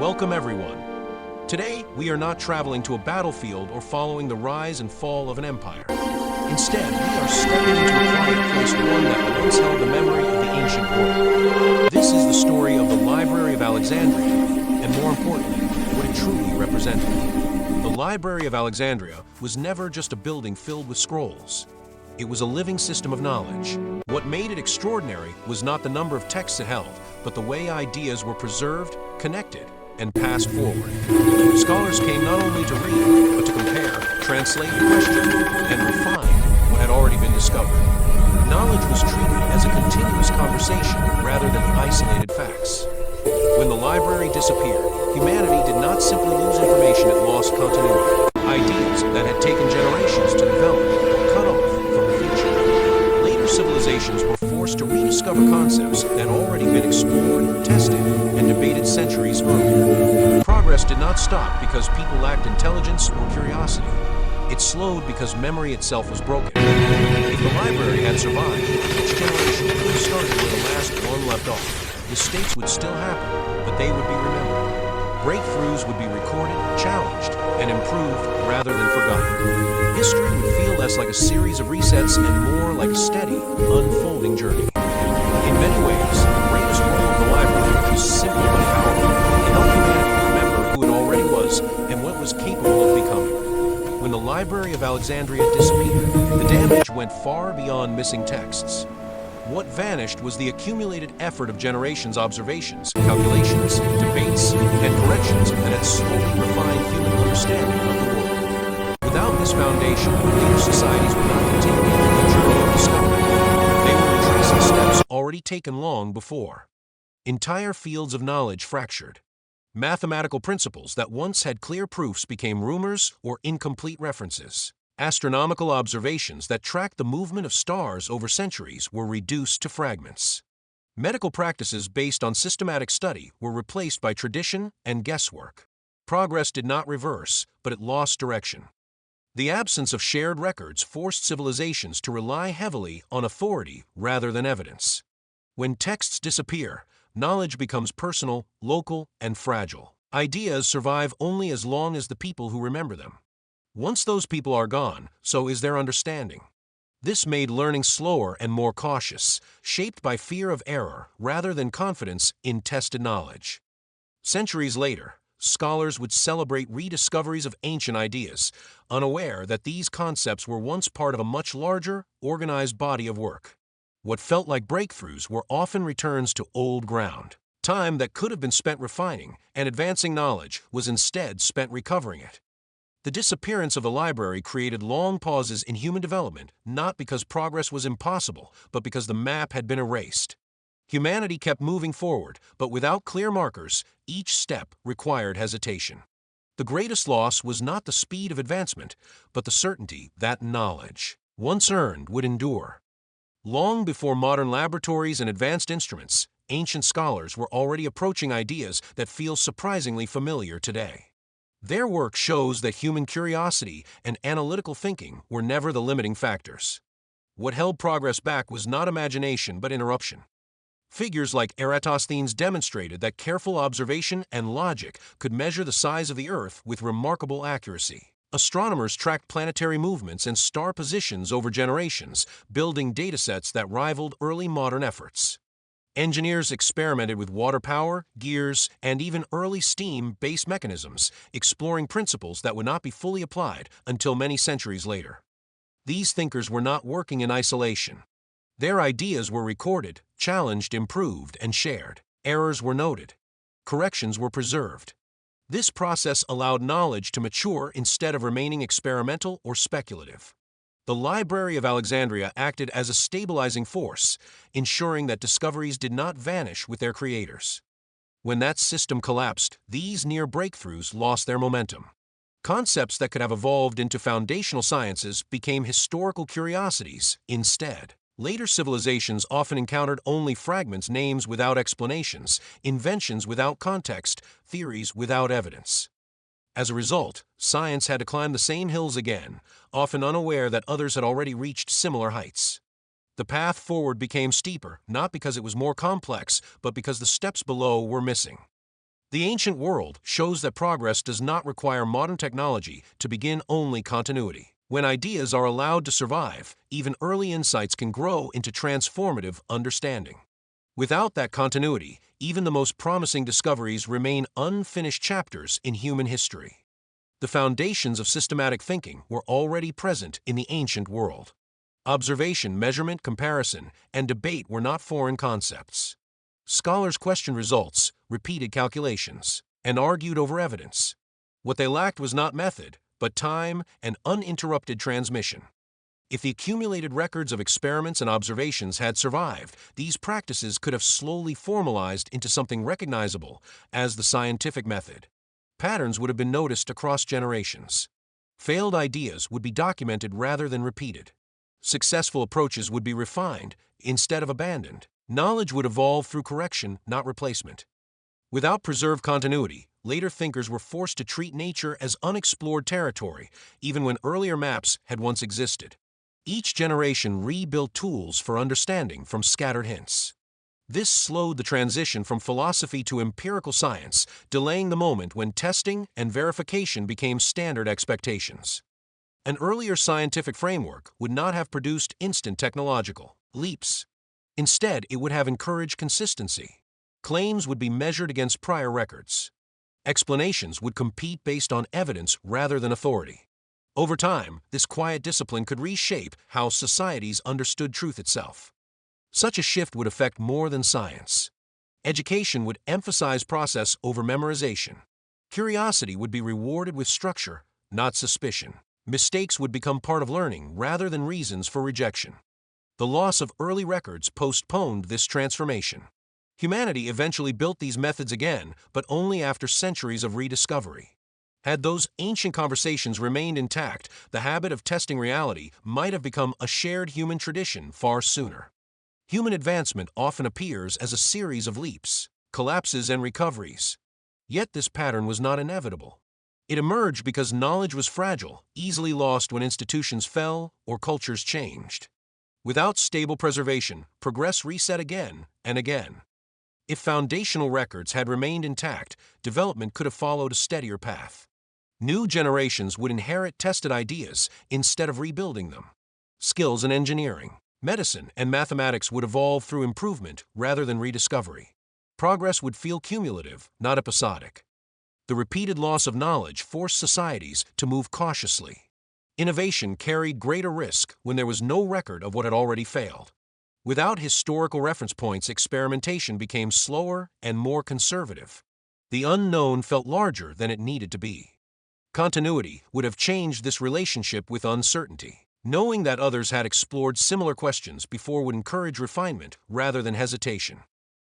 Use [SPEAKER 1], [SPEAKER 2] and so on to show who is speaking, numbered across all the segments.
[SPEAKER 1] Welcome everyone. Today, we are not traveling to a battlefield or following the rise and fall of an empire. Instead, we are stepping into a quiet place, one that once held the memory of the ancient world. This is the story of the Library of Alexandria, and more importantly, what it truly represented. The Library of Alexandria was never just a building filled with scrolls. It was a living system of knowledge. What made it extraordinary was not the number of texts it held, but the way ideas were preserved, connected, and passed forward. Scholars came not only to read, but to compare, translate, question, and refine what had already been discovered. Knowledge was treated as a continuous conversation rather than isolated facts. When the library disappeared, humanity did not simply lose information, it lost continuity. Ideas that had taken generations to develop were cut off from the future. Later civilizations were forced to rediscover concepts that had already been explored, tested, and debated centuries earlier. Progress did not stop because people lacked intelligence or curiosity. It slowed because memory itself was broken. If the library had survived, each generation would have started where the last one left off. Mistakes would still happen, but they would be remembered. Breakthroughs would be recorded, challenged, and improved rather than forgotten. History would feel less like a series of resets and more like a steady, unfolding journey. In many ways, the greatest role of the library was simple but powerful. It helped humanity remember who it already was and what it was capable of becoming. When the Library of Alexandria disappeared, the damage went far beyond missing texts. What vanished was the accumulated effort of generations' observations, calculations, debates, and corrections that had slowly refined human understanding of the world. Without this foundation, later societies would not continue the journey of discovery. They were retracing steps already taken long before. Entire fields of knowledge fractured. Mathematical principles that once had clear proofs became rumors or incomplete references. Astronomical observations that tracked the movement of stars over centuries were reduced to fragments. Medical practices based on systematic study were replaced by tradition and guesswork. Progress did not reverse, but it lost direction. The absence of shared records forced civilizations to rely heavily on authority rather than evidence. When texts disappear, knowledge becomes personal, local, and fragile. Ideas survive only as long as the people who remember them. Once those people are gone, so is their understanding. This made learning slower and more cautious, shaped by fear of error rather than confidence in tested knowledge. Centuries later, scholars would celebrate rediscoveries of ancient ideas, unaware that these concepts were once part of a much larger, organized body of work. What felt like breakthroughs were often returns to old ground. Time that could have been spent refining and advancing knowledge was instead spent recovering it. The disappearance of the library created long pauses in human development, not because progress was impossible, but because the map had been erased. Humanity kept moving forward, but without clear markers, each step required hesitation. The greatest loss was not the speed of advancement, but the certainty that knowledge, once earned, would endure. Long before modern laboratories and advanced instruments, ancient scholars were already approaching ideas that feel surprisingly familiar today. Their work shows that human curiosity and analytical thinking were never the limiting factors. What held progress back was not imagination but interruption. Figures like Eratosthenes demonstrated that careful observation and logic could measure the size of the Earth with remarkable accuracy. Astronomers tracked planetary movements and star positions over generations, building datasets that rivaled early modern efforts. Engineers experimented with water power, gears, and even early steam-based mechanisms, exploring principles that would not be fully applied until many centuries later. These thinkers were not working in isolation. Their ideas were recorded, challenged, improved, and shared. Errors were noted. Corrections were preserved. This process allowed knowledge to mature instead of remaining experimental or speculative. The Library of Alexandria acted as a stabilizing force, ensuring that discoveries did not vanish with their creators. When that system collapsed, these near breakthroughs lost their momentum. Concepts that could have evolved into foundational sciences became historical curiosities instead. Later civilizations often encountered only fragments, names without explanations, inventions without context, theories without evidence. As a result, science had to climb the same hills again, often unaware that others had already reached similar heights. The path forward became steeper, not because it was more complex, but because the steps below were missing. The ancient world shows that progress does not require modern technology to begin, only continuity. When ideas are allowed to survive, even early insights can grow into transformative understanding. Without that continuity, even the most promising discoveries remain unfinished chapters in human history. The foundations of systematic thinking were already present in the ancient world. Observation, measurement, comparison, and debate were not foreign concepts. Scholars questioned results, repeated calculations, and argued over evidence. What they lacked was not method, but time and uninterrupted transmission. If the accumulated records of experiments and observations had survived, these practices could have slowly formalized into something recognizable as the scientific method. Patterns would have been noticed across generations. Failed ideas would be documented rather than repeated. Successful approaches would be refined instead of abandoned. Knowledge would evolve through correction, not replacement. Without preserved continuity, later thinkers were forced to treat nature as unexplored territory, even when earlier maps had once existed. Each generation rebuilt tools for understanding from scattered hints. This slowed the transition from philosophy to empirical science, delaying the moment when testing and verification became standard expectations. An earlier scientific framework would not have produced instant technological leaps. Instead, it would have encouraged consistency. Claims would be measured against prior records. Explanations would compete based on evidence rather than authority. Over time, this quiet discipline could reshape how societies understood truth itself. Such a shift would affect more than science. Education would emphasize process over memorization. Curiosity would be rewarded with structure, not suspicion. Mistakes would become part of learning rather than reasons for rejection. The loss of early records postponed this transformation. Humanity eventually built these methods again, but only after centuries of rediscovery. Had those ancient conversations remained intact, the habit of testing reality might have become a shared human tradition far sooner. Human advancement often appears as a series of leaps, collapses, and recoveries. Yet this pattern was not inevitable. It emerged because knowledge was fragile, easily lost when institutions fell or cultures changed. Without stable preservation, progress reset again and again. If foundational records had remained intact, development could have followed a steadier path. New generations would inherit tested ideas instead of rebuilding them. Skills in engineering, medicine, and mathematics would evolve through improvement rather than rediscovery. Progress would feel cumulative, not episodic. The repeated loss of knowledge forced societies to move cautiously. Innovation carried greater risk when there was no record of what had already failed. Without historical reference points, experimentation became slower and more conservative. The unknown felt larger than it needed to be. Continuity would have changed this relationship with uncertainty. Knowing that others had explored similar questions before would encourage refinement rather than hesitation.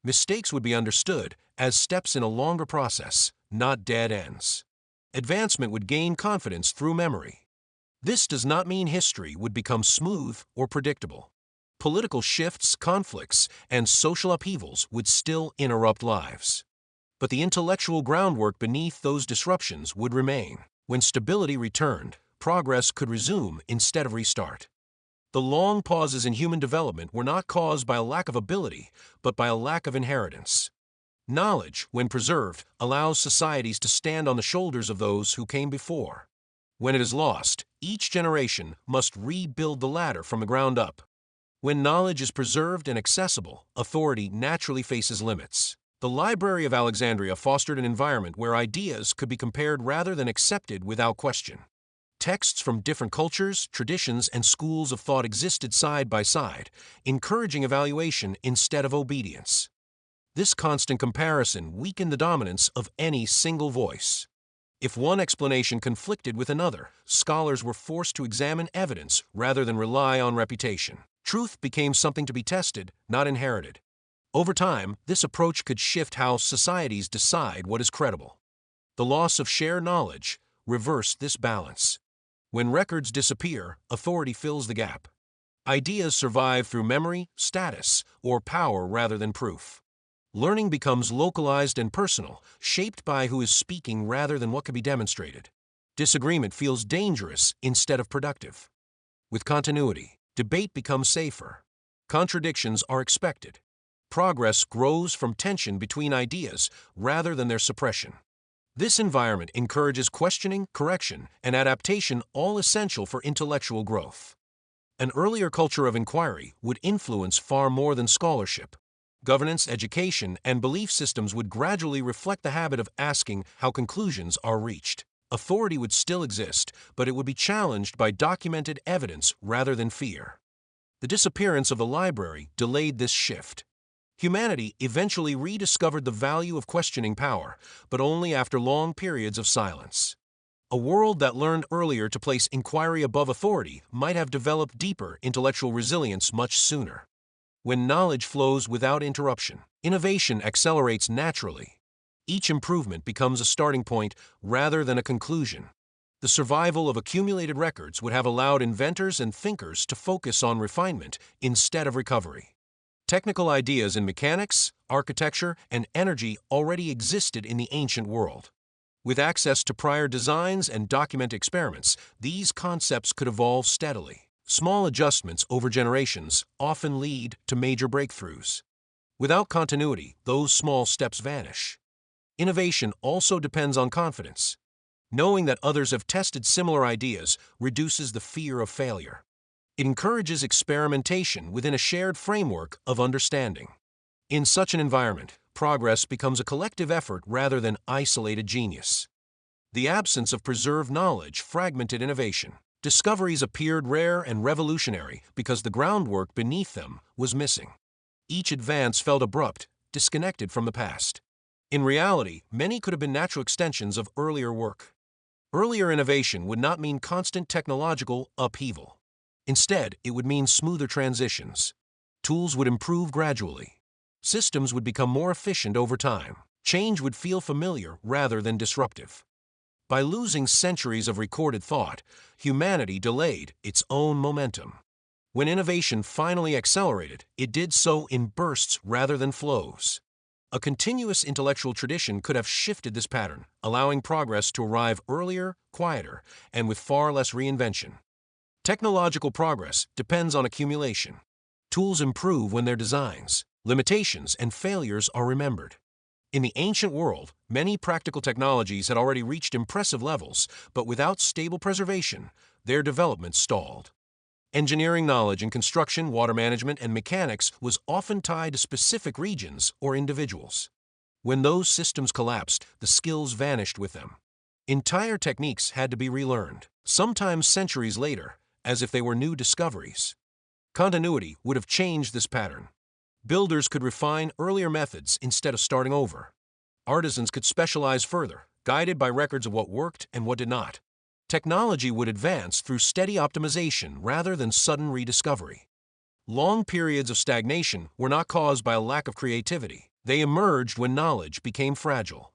[SPEAKER 1] Mistakes would be understood as steps in a longer process, not dead ends. Advancement would gain confidence through memory. This does not mean history would become smooth or predictable. Political shifts, conflicts, and social upheavals would still interrupt lives. But the intellectual groundwork beneath those disruptions would remain. When stability returned, progress could resume instead of restart. The long pauses in human development were not caused by a lack of ability, but by a lack of inheritance. Knowledge, when preserved, allows societies to stand on the shoulders of those who came before. When it is lost, each generation must rebuild the ladder from the ground up. When knowledge is preserved and accessible, authority naturally faces limits. The Library of Alexandria fostered an environment where ideas could be compared rather than accepted without question. Texts from different cultures, traditions, and schools of thought existed side by side, encouraging evaluation instead of obedience. This constant comparison weakened the dominance of any single voice. If one explanation conflicted with another, scholars were forced to examine evidence rather than rely on reputation. Truth became something to be tested, not inherited. Over time, this approach could shift how societies decide what is credible. The loss of shared knowledge reversed this balance. When records disappear, authority fills the gap. Ideas survive through memory, status, or power rather than proof. Learning becomes localized and personal, shaped by who is speaking rather than what can be demonstrated. Disagreement feels dangerous instead of productive. With continuity, debate becomes safer. Contradictions are expected. progress grows from tension between ideas rather than their suppression. This environment encourages questioning, correction, and adaptation, all essential for intellectual growth. An earlier culture of inquiry would influence far more than scholarship. Governance, education, and belief systems would gradually reflect the habit of asking how conclusions are reached. Authority would still exist, but it would be challenged by documented evidence rather than fear. The disappearance of the library delayed this shift. Humanity eventually rediscovered the value of questioning power, but only after long periods of silence. A world that learned earlier to place inquiry above authority might have developed deeper intellectual resilience much sooner. When knowledge flows without interruption, innovation accelerates naturally. Each improvement becomes a starting point rather than a conclusion. The survival of accumulated records would have allowed inventors and thinkers to focus on refinement instead of recovery. Technical ideas in mechanics, architecture, and energy already existed in the ancient world. With access to prior designs and documented experiments, these concepts could evolve steadily. Small adjustments over generations often lead to major breakthroughs. Without continuity, those small steps vanish. Innovation also depends on confidence. Knowing that others have tested similar ideas reduces the fear of failure. It encourages experimentation within a shared framework of understanding. In such an environment, progress becomes a collective effort rather than isolated genius. The absence of preserved knowledge fragmented innovation. Discoveries appeared rare and revolutionary because the groundwork beneath them was missing. Each advance felt abrupt, disconnected from the past. In reality, many could have been natural extensions of earlier work. Earlier innovation would not mean constant technological upheaval. Instead, it would mean smoother transitions. Tools would improve gradually. Systems would become more efficient over time. Change would feel familiar rather than disruptive. By losing centuries of recorded thought, humanity delayed its own momentum. When innovation finally accelerated, it did so in bursts rather than flows. A continuous intellectual tradition could have shifted this pattern, allowing progress to arrive earlier, quieter, and with far less reinvention. Technological progress depends on accumulation. Tools improve when their designs, limitations, and failures are remembered. In the ancient world, many practical technologies had already reached impressive levels, but without stable preservation, their development stalled. Engineering knowledge in construction, water management, and mechanics was often tied to specific regions or individuals. When those systems collapsed, the skills vanished with them. Entire techniques had to be relearned, sometimes centuries later, as if they were new discoveries. Continuity would have changed this pattern. Builders could refine earlier methods instead of starting over. Artisans could specialize further, guided by records of what worked and what did not. Technology would advance through steady optimization rather than sudden rediscovery. Long periods of stagnation were not caused by a lack of creativity. They emerged when knowledge became fragile.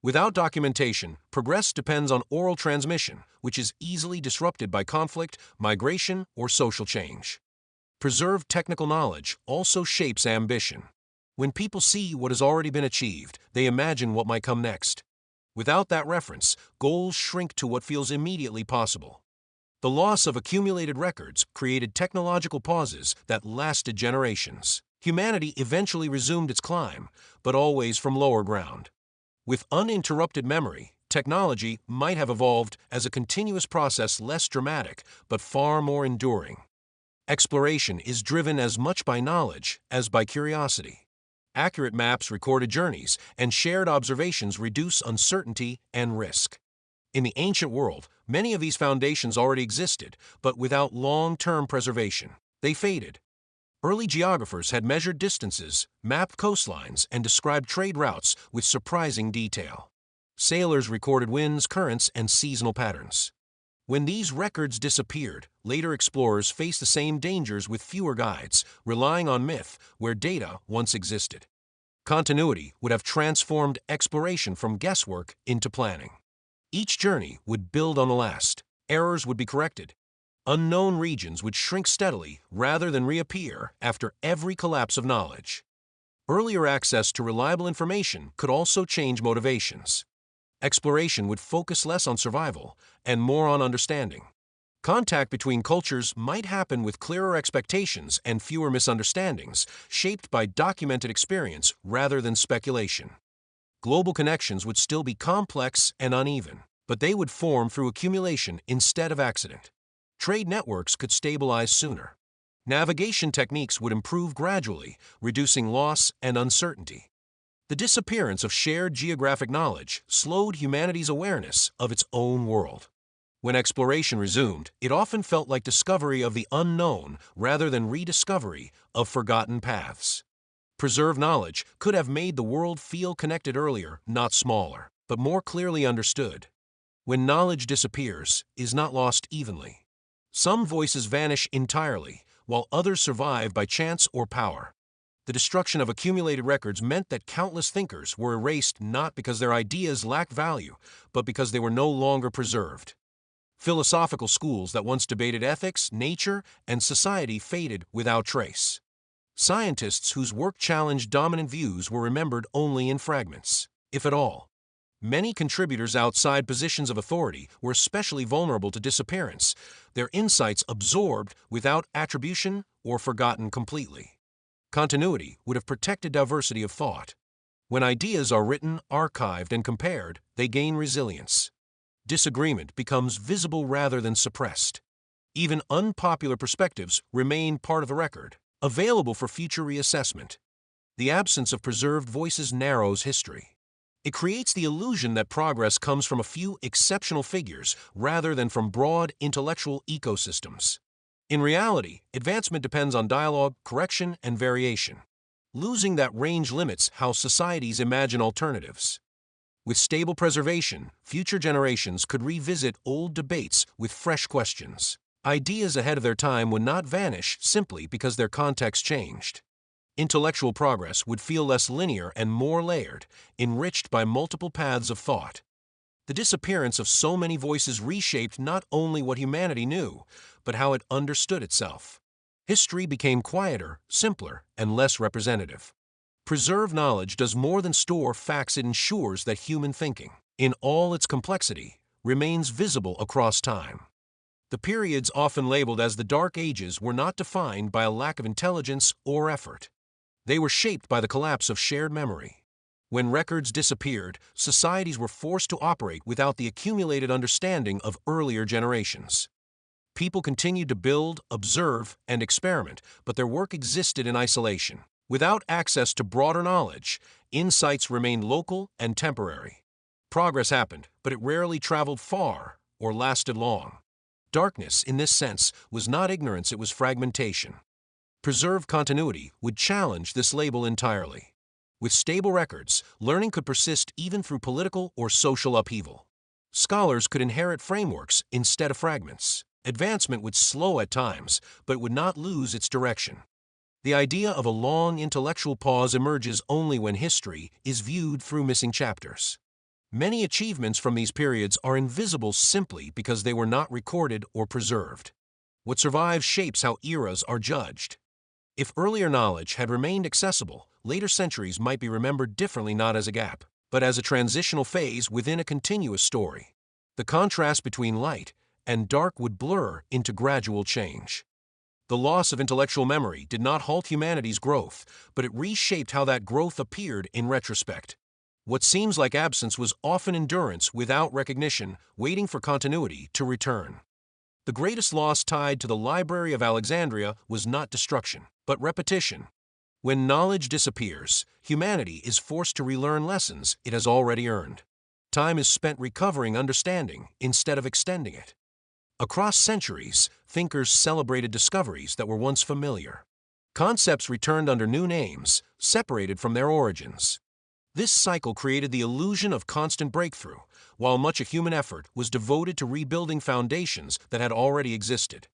[SPEAKER 1] Without documentation, progress depends on oral transmission, which is easily disrupted by conflict, migration, or social change. Preserved technical knowledge also shapes ambition. When people see what has already been achieved, they imagine what might come next. Without that reference, goals shrink to what feels immediately possible. The loss of accumulated records created technological pauses that lasted generations. Humanity eventually resumed its climb, but always from lower ground. With uninterrupted memory, technology might have evolved as a continuous process, less dramatic, but far more enduring. Exploration is driven as much by knowledge as by curiosity. Accurate maps, recorded journeys, and shared observations reduce uncertainty and risk. In the ancient world, many of these foundations already existed, but without long-term preservation. They faded. Early geographers had measured distances, mapped coastlines, and described trade routes with surprising detail. Sailors recorded winds, currents, and seasonal patterns. When these records disappeared, later explorers faced the same dangers with fewer guides, relying on myth where data once existed. Continuity would have transformed exploration from guesswork into planning. Each journey would build on the last. Errors would be corrected. Unknown regions would shrink steadily rather than reappear after every collapse of knowledge. Earlier access to reliable information could also change motivations. Exploration would focus less on survival and more on understanding. Contact between cultures might happen with clearer expectations and fewer misunderstandings, shaped by documented experience rather than speculation. Global connections would still be complex and uneven, but they would form through accumulation instead of accident. Trade networks could stabilize sooner. Navigation techniques would improve gradually, reducing loss and uncertainty. The disappearance of shared geographic knowledge slowed humanity's awareness of its own world. When exploration resumed, it often felt like discovery of the unknown rather than rediscovery of forgotten paths. Preserved knowledge could have made the world feel connected earlier, not smaller, but more clearly understood. When knowledge disappears, it is not lost evenly. Some voices vanish entirely, while others survive by chance or power. The destruction of accumulated records meant that countless thinkers were erased not because their ideas lacked value, but because they were no longer preserved. Philosophical schools that once debated ethics, nature, and society faded without trace. Scientists whose work challenged dominant views were remembered only in fragments, if at all. Many contributors outside positions of authority were especially vulnerable to disappearance, their insights absorbed without attribution or forgotten completely. Continuity would have protected diversity of thought. When ideas are written, archived, and compared, they gain resilience. Disagreement becomes visible rather than suppressed. Even unpopular perspectives remain part of the record, available for future reassessment. The absence of preserved voices narrows history. It creates the illusion that progress comes from a few exceptional figures rather than from broad intellectual ecosystems. In reality, advancement depends on dialogue, correction, and variation. Losing that range limits how societies imagine alternatives. With stable preservation, future generations could revisit old debates with fresh questions. Ideas ahead of their time would not vanish simply because their context changed. Intellectual progress would feel less linear and more layered, enriched by multiple paths of thought. The disappearance of so many voices reshaped not only what humanity knew, but how it understood itself. History became quieter, simpler, and less representative. Preserved knowledge does more than store facts. It ensures that human thinking, in all its complexity, remains visible across time. The periods often labeled as the Dark Ages were not defined by a lack of intelligence or effort. They were shaped by the collapse of shared memory. When records disappeared, societies were forced to operate without the accumulated understanding of earlier generations. People continued to build, observe, and experiment, but their work existed in isolation. Without access to broader knowledge, insights remained local and temporary. Progress happened, but it rarely traveled far or lasted long. Darkness, in this sense, was not ignorance, it was fragmentation. Preserved continuity would challenge this label entirely. With stable records, learning could persist even through political or social upheaval. Scholars could inherit frameworks instead of fragments. Advancement would slow at times, but it would not lose its direction. The idea of a long intellectual pause emerges only when history is viewed through missing chapters. Many achievements from these periods are invisible simply because they were not recorded or preserved. What survives shapes how eras are judged. If earlier knowledge had remained accessible, later centuries might be remembered differently, not as a gap, but as a transitional phase within a continuous story. The contrast between light and dark would blur into gradual change. The loss of intellectual memory did not halt humanity's growth, but it reshaped how that growth appeared in retrospect. What seems like absence was often endurance without recognition, waiting for continuity to return. The greatest loss tied to the Library of Alexandria was not destruction, but repetition. When knowledge disappears, humanity is forced to relearn lessons it has already earned. Time is spent recovering understanding instead of extending it. Across centuries, thinkers celebrated discoveries that were once familiar. Concepts returned under new names, separated from their origins. This cycle created the illusion of constant breakthrough, while much of human effort was devoted to rebuilding foundations that had already existed.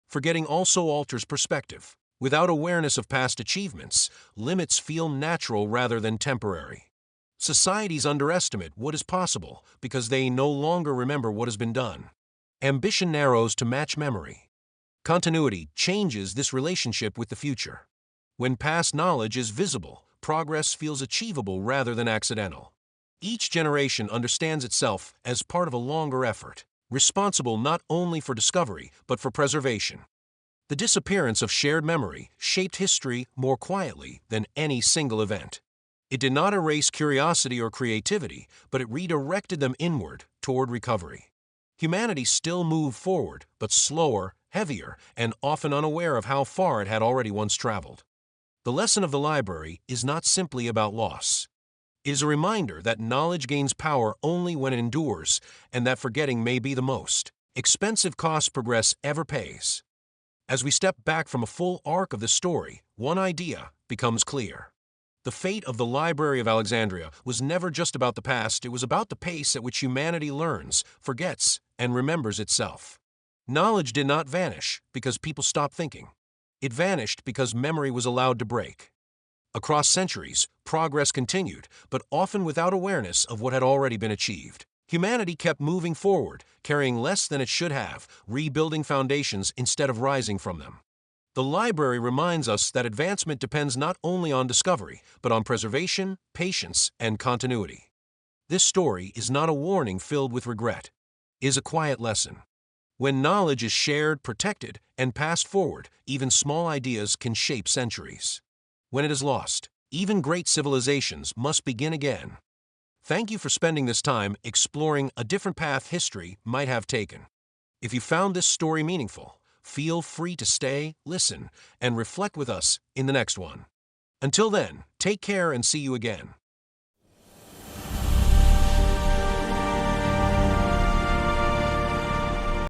[SPEAKER 1] Forgetting also alters perspective. Without awareness of past achievements, limits feel natural rather than temporary. Societies underestimate what is possible because they no longer remember what has been done. Ambition narrows to match memory. Continuity changes this relationship with the future. When past knowledge is visible, progress feels achievable rather than accidental. Each generation understands itself as part of a longer effort. responsible not only for discovery but for preservation. The disappearance of shared memory shaped history more quietly than any single event. It did not erase curiosity or creativity, but it redirected them inward toward recovery. Humanity still moved forward, but slower, heavier, and often unaware of how far it had already once traveled. The lesson of the library is not simply about loss. It is a reminder that knowledge gains power only when it endures, and that forgetting may be the most expensive cost progress ever pays. As we step back from a full arc of the story, one idea becomes clear. The fate of the Library of Alexandria was never just about the past, it was about the pace at which humanity learns, forgets, and remembers itself. Knowledge did not vanish because people stopped thinking. It vanished because memory was allowed to break. Across centuries, progress continued, but often without awareness of what had already been achieved. Humanity kept moving forward, carrying less than it should have, rebuilding foundations instead of rising from them. The library reminds us that advancement depends not only on discovery, but on preservation, patience, and continuity. This story is not a warning filled with regret. It is a quiet lesson. When knowledge is shared, protected, and passed forward, even small ideas can shape centuries. When it is lost, even great civilizations must begin again. Thank you for spending this time exploring a different path history might have taken. If you found this story meaningful, feel free to stay, listen, and reflect with us in the next one. Until then, take care and see you again.